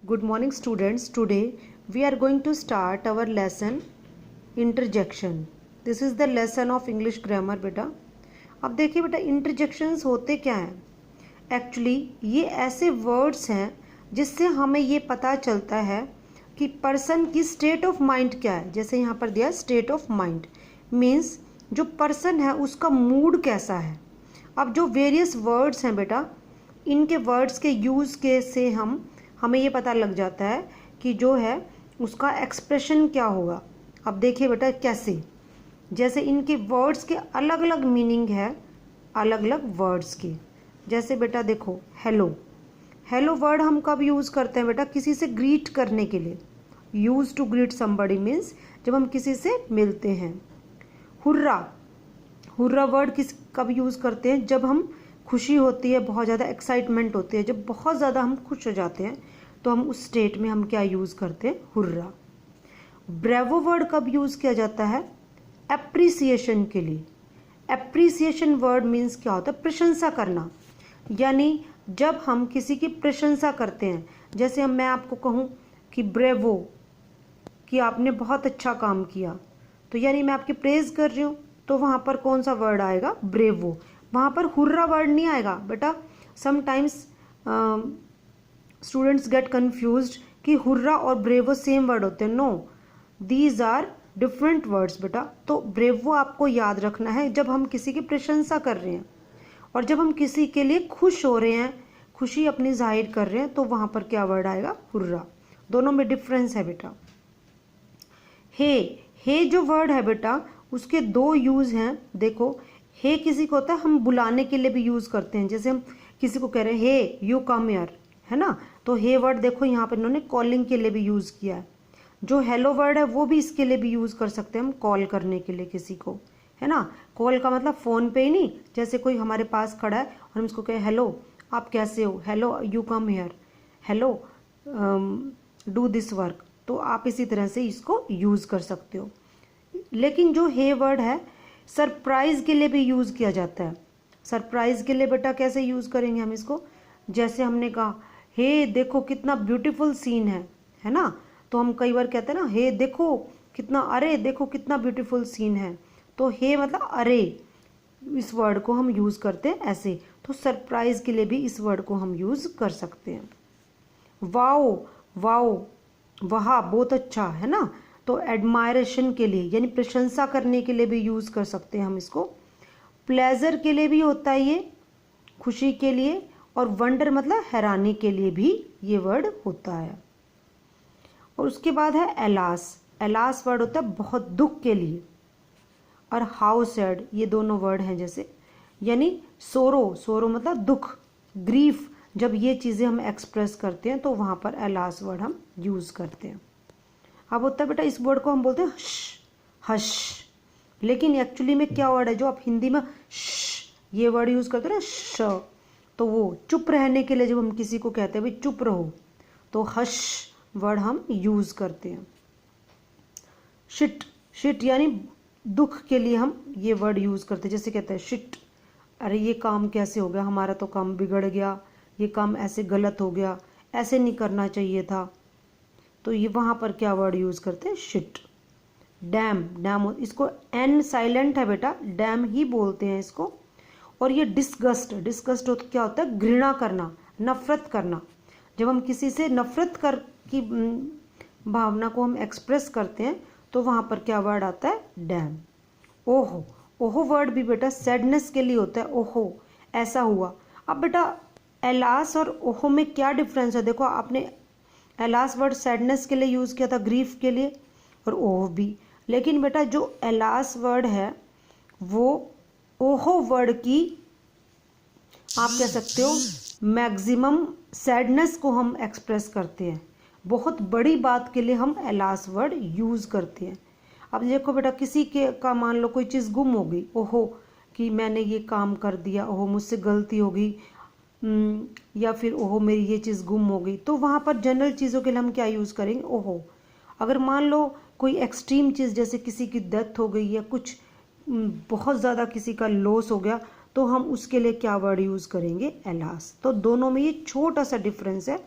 Good morning students. Today we are going to start our lesson interjection. This is the lesson of English grammar बेटा. अब देखिए बेटा interjections होते क्या हैं. एक्चुअली ये ऐसे वर्ड्स हैं जिससे हमें ये पता चलता है कि पर्सन की स्टेट ऑफ माइंड क्या है. जैसे यहाँ पर दिया स्टेट ऑफ माइंड मीन्स जो पर्सन है उसका मूड कैसा है. अब जो वेरियस वर्ड्स हैं बेटा इनके वर्ड्स के यूज़ के से हमें ये पता लग जाता है कि जो है उसका एक्सप्रेशन क्या होगा. अब देखिए बेटा कैसे, जैसे इनके वर्ड्स के अलग अलग मीनिंग है अलग अलग वर्ड्स के. जैसे बेटा देखो हेलो, हेलो वर्ड हम कब यूज़ करते हैं बेटा, किसी से ग्रीट करने के लिए. Use to greet somebody means जब हम किसी से मिलते हैं. हुर्रा, हुर्रा वर्ड कब यूज़ करते हैं, जब हम खुशी होती है, बहुत ज़्यादा एक्साइटमेंट होती है, जब बहुत ज़्यादा हम खुश हो जाते हैं तो हम उस स्टेट में हम क्या यूज़ करते हैं, हुर्रा. ब्रेवो वर्ड कब यूज़ किया जाता है, एप्रिसिएशन के लिए. एप्रिसिएशन वर्ड मीन्स क्या होता है, प्रशंसा करना. यानी जब हम किसी की प्रशंसा करते हैं, जैसे मैं आपको कहूँ कि ब्रेवो, कि आपने बहुत अच्छा काम किया, तो यानी मैं आपकी प्रेज कर रही हूँ, तो वहाँ पर कौन सा वर्ड आएगा, ब्रेवो. वहाँ पर हुर्रा वर्ड नहीं आएगा बेटा. समटाइम्स स्टूडेंट्स गेट कन्फ्यूज्ड कि हुर्रा और ब्रेवो सेम वर्ड होते हैं. No, these are different words बेटा. तो ब्रेवो आपको याद रखना है जब हम किसी की प्रशंसा कर रहे हैं, और जब हम किसी के लिए खुश हो रहे हैं, खुशी अपनी जाहिर कर रहे हैं, तो वहाँ पर क्या वर्ड आएगा, हुर्रा. दोनों में डिफरेंस है बेटा. हे जो वर्ड है बेटा उसके दो यूज़ हैं. देखो हे किसी को होता है हम बुलाने के लिए भी यूज़ करते हैं. जैसे हम किसी को कह रहे हैं हे यू कम हियर, है ना, तो हे वर्ड देखो यहाँ पर इन्होंने कॉलिंग के लिए भी यूज़ किया है. जो हेलो वर्ड है वो भी इसके लिए भी यूज़ कर सकते हैं हम कॉल करने के लिए किसी को, है ना. कॉल का मतलब फ़ोन पे ही नहीं, जैसे कोई हमारे पास खड़ा है और हम उसको कहें हेलो आप कैसे हो, hello you come here, hello do this work, तो आप इसी तरह से इसको यूज़ कर सकते हो. लेकिन जो हे वर्ड है सरप्राइज के लिए भी यूज़ किया जाता है. सरप्राइज के लिए बेटा कैसे यूज़ करेंगे हम इसको, जैसे हमने कहा हे देखो कितना ब्यूटीफुल सीन है ना, तो हम कई बार कहते हैं ना हे देखो कितना, अरे देखो कितना ब्यूटीफुल सीन है. तो हे मतलब अरे, इस वर्ड को हम यूज़ करते हैं ऐसे. तो सरप्राइज के लिए भी इस वर्ड को हम यूज़ कर सकते हैं. वाओ, वाओ वाह बहुत अच्छा, है ना, तो एडमायरेशन के लिए यानी प्रशंसा करने के लिए भी यूज़ कर सकते हैं हम इसको. प्लेजर के लिए भी होता है ये, खुशी के लिए, और वंडर मतलब हैरानी के लिए भी ये वर्ड होता है. और उसके बाद है एलास. एलास वर्ड होता है बहुत दुख के लिए. और हाउ सैड, ये दोनों वर्ड हैं जैसे, यानी सोरो, सोरो मतलब दुख, ग्रीफ, जब ये चीज़ें हम एक्सप्रेस करते हैं तो वहाँ पर एलास वर्ड हम यूज़ करते हैं. अब होता है बेटा इस वर्ड को हम बोलते हैं हश, हश, लेकिन एक्चुअली में क्या वर्ड है, जो आप हिंदी में श ये वर्ड यूज़ करते हैं ना श, तो वो चुप रहने के लिए जब हम किसी को कहते हैं भाई चुप रहो, तो हश वर्ड हम यूज़ करते हैं. शिट, शिट यानी दुख के लिए हम ये वर्ड यूज़ करते हैं. जैसे कहते हैं शिट, अरे ये काम कैसे हो गया, हमारा तो काम बिगड़ गया, ये काम ऐसे गलत हो गया, ऐसे नहीं करना चाहिए था, तो ये वहाँ पर क्या वर्ड यूज़ करते हैं, शिट. डैम, डैम इसको एन साइलेंट है बेटा, डैम ही बोलते हैं इसको. और ये डिस्गस्ट, डिस्गस्ट क्या होता है, घृणा करना, नफरत करना. जब हम किसी से नफरत कर की भावना को हम एक्सप्रेस करते हैं तो वहाँ पर क्या वर्ड आता है, डैम. ओहो, ओहो वर्ड भी बेटा सैडनेस के लिए होता है. ओहो ऐसा हुआ. अब बेटा एलास और ओहो में क्या डिफरेंस है, देखो आपने एलास वर्ड सैडनेस के लिए यूज़ किया था, ग्रीफ के लिए, और ओह भी. लेकिन बेटा जो एलास वर्ड है वो ओहो वर्ड की आप कह सकते हो मैक्सिमम सैडनेस को हम एक्सप्रेस करते हैं. बहुत बड़ी बात के लिए हम एलास वर्ड यूज़ करते हैं. अब देखो बेटा किसी के का मान लो कोई चीज़ गुम हो गई, ओहो कि मैंने ये काम कर दिया, ओहो मुझसे गलती हो गई, या फिर ओहो मेरी ये चीज़ गुम हो गई, तो वहाँ पर जनरल चीज़ों के लिए हम क्या यूज़ करेंगे, ओहो. अगर मान लो कोई एक्सट्रीम चीज़ जैसे किसी की डेथ हो गई या कुछ बहुत ज़्यादा किसी का लॉस हो गया, तो हम उसके लिए क्या वर्ड यूज़ करेंगे, एलास. तो दोनों में ये छोटा सा डिफरेंस है.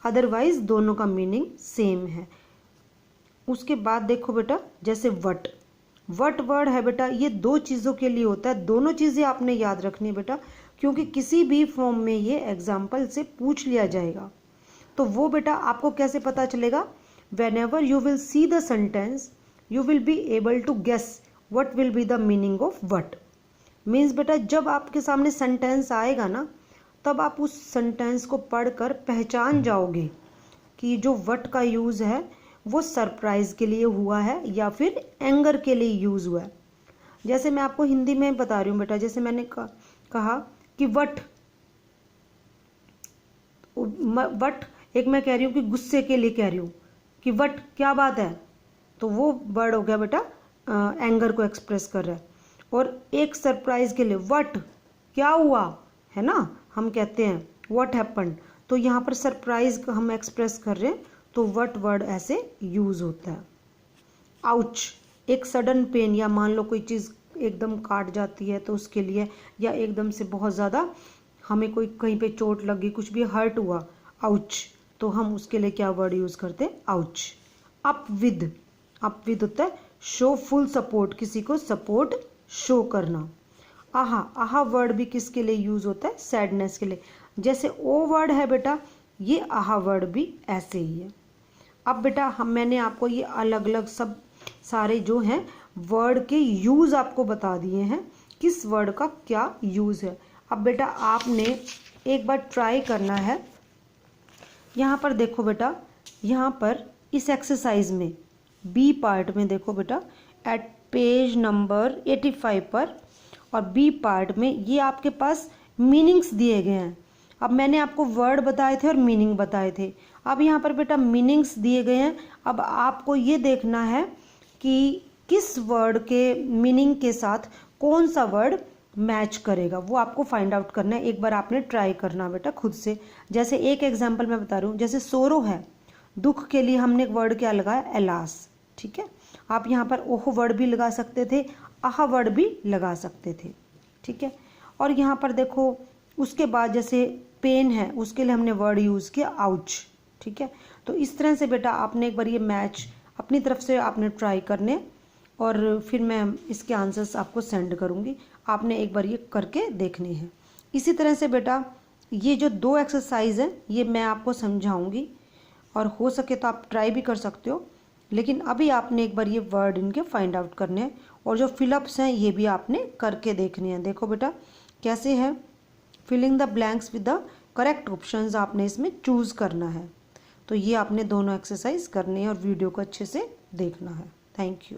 अदरवाइज दोनों का मीनिंग सेम है। उसके बाद देखो बेटा, जैसे वट वर्ड है बेटा, ये दो चीज़ों के लिए होता है। दोनों चीज़ें आपने याद रखनी है बेटा, क्योंकि किसी भी फॉर्म में ये एग्जाम्पल से पूछ लिया जाएगा। तो वो बेटा आपको कैसे पता चलेगा? Whenever you will see the sentence you will be able to guess what will be the meaning of what. Means बेटा जब आपके सामने सेंटेंस आएगा ना, तब आप उस सेंटेंस को पढ़कर पहचान जाओगे कि जो वट का यूज़ है वो सरप्राइज के लिए हुआ है या फिर एंगर के लिए यूज़ हुआ है। जैसे मैं आपको हिंदी में बता रही हूँ बेटा, जैसे मैंने कहा कि वट एक मैं कह रही हूँ कि गुस्से के लिए कह रही हूँ कि वट क्या बात है, तो वो वर्ड हो गया बेटा एंगर को एक्सप्रेस कर रहा है। और एक सरप्राइज के लिए वट क्या हुआ, है ना, हम कहते हैं व्हाट हैपन्ड, तो यहाँ पर सरप्राइज हम एक्सप्रेस कर रहे हैं, तो वट वर्ड ऐसे यूज होता है। आउच, एक सडन पेन, या मान लो कोई चीज़ एकदम काट जाती है तो उसके लिए, या एकदम से बहुत ज़्यादा हमें कोई कहीं पे चोट लगी, कुछ भी हर्ट हुआ, आउच, तो हम उसके लिए क्या वर्ड यूज़ करते हैं? आउच। अप विद होता है शो फुल सपोर्ट, किसी को सपोर्ट शो करना। आहा वर्ड भी किसके लिए यूज होता है? सैडनेस के लिए। जैसे ओ वर्ड है बेटा, ये आहा वर्ड भी ऐसे ही है। अब बेटा मैंने आपको ये अलग अलग सब सारे जो हैं वर्ड के यूज आपको बता दिए हैं, किस वर्ड का क्या यूज है। अब बेटा आपने एक बार ट्राई करना है। यहाँ पर देखो बेटा, यहाँ पर इस एक्सरसाइज में बी पार्ट में देखो बेटा, एट पेज नंबर 85 पर, और बी पार्ट में ये आपके पास मीनिंग्स दिए गए हैं। अब मैंने आपको वर्ड बताए थे और मीनिंग बताए थे, अब यहाँ पर बेटा मीनिंग्स दिए गए हैं। अब आपको ये देखना है कि किस वर्ड के मीनिंग के साथ कौन सा वर्ड मैच करेगा, वो आपको फाइंड आउट करना है। एक बार आपने ट्राई करना बेटा खुद से। जैसे एक एग्जांपल मैं बता रही हूँ, जैसे सोरो है, दुख के लिए हमने एक वर्ड क्या लगाया? एलास, ठीक है। आप यहाँ पर ओह वर्ड भी लगा सकते थे, आह वर्ड भी लगा सकते थे, ठीक है। और यहाँ पर देखो उसके बाद जैसे पेन है, उसके लिए हमने वर्ड यूज़ किया आउच, ठीक है। तो इस तरह से बेटा आपने एक बार ये मैच अपनी तरफ से आपने ट्राई करने, और फिर मैं इसके आंसर्स आपको सेंड करूँगी, आपने एक बार ये करके देखने हैं। इसी तरह से बेटा ये जो दो एक्सरसाइज हैं ये मैं आपको समझाऊंगी, और हो सके तो आप ट्राई भी कर सकते हो, लेकिन अभी आपने एक बार ये वर्ड इनके फाइंड आउट करने हैं, और जो फिलअप्स हैं ये भी आपने करके देखने हैं। देखो बेटा कैसे है, filling the blanks with the correct options आपने इसमें चूज़ करना है। तो ये आपने दोनों एक्सरसाइज करने हैं और वीडियो को अच्छे से देखना है। Thank you.